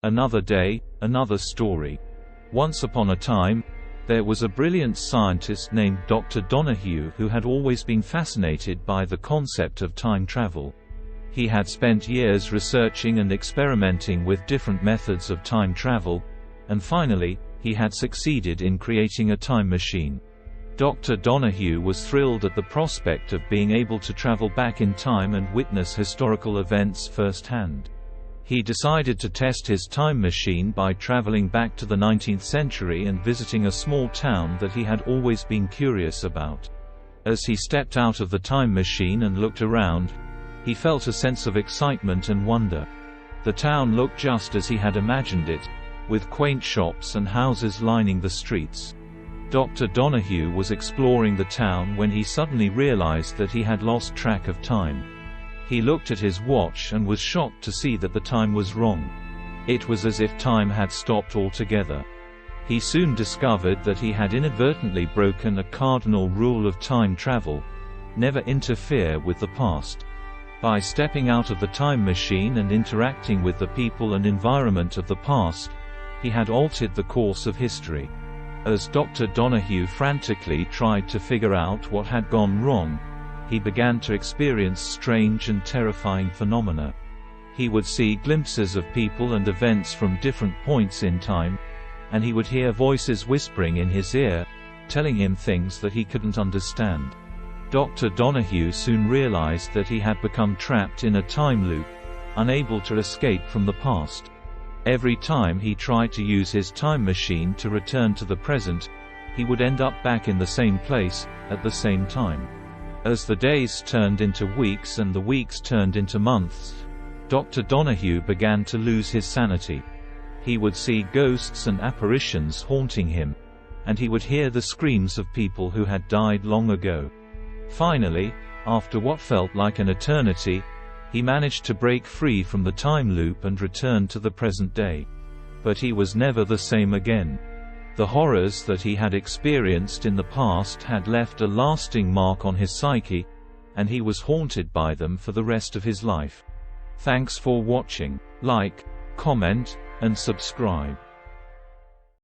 Another day, another story. Once upon a time, there was a brilliant scientist named Dr. Donahue who had always been fascinated by the concept of time travel. He had spent years researching and experimenting with different methods of time travel, and finally, he had succeeded in creating a time machine. Dr. Donahue was thrilled at the prospect of being able to travel back in time and witness historical events firsthand. He decided to test his time machine by traveling back to the 19th century and visiting a small town that he had always been curious about. As he stepped out of the time machine and looked around, he felt a sense of excitement and wonder. The town looked just as he had imagined it, with quaint shops and houses lining the streets. Dr. Donahue was exploring the town when he suddenly realized that he had lost track of time. He looked at his watch and was shocked to see that the time was wrong. It was as if time had stopped altogether. He soon discovered that he had inadvertently broken a cardinal rule of time travel: never interfere with the past. By stepping out of the time machine and interacting with the people and environment of the past, he had altered the course of history. As Dr. Donahue frantically tried to figure out what had gone wrong, he began to experience strange and terrifying phenomena. He would see glimpses of people and events from different points in time, and he would hear voices whispering in his ear, telling him things that he couldn't understand. Dr. Donahue soon realized that he had become trapped in a time loop, unable to escape from the past. Every time he tried to use his time machine to return to the present, he would end up back in the same place, at the same time. As the days turned into weeks and the weeks turned into months, Dr. Donahue began to lose his sanity. He would see ghosts and apparitions haunting him, and he would hear the screams of people who had died long ago. Finally, after what felt like an eternity, he managed to break free from the time loop and return to the present day. But he was never the same again. The horrors that he had experienced in the past had left a lasting mark on his psyche, and he was haunted by them for the rest of his life. Thanks for watching. Like, comment, and subscribe.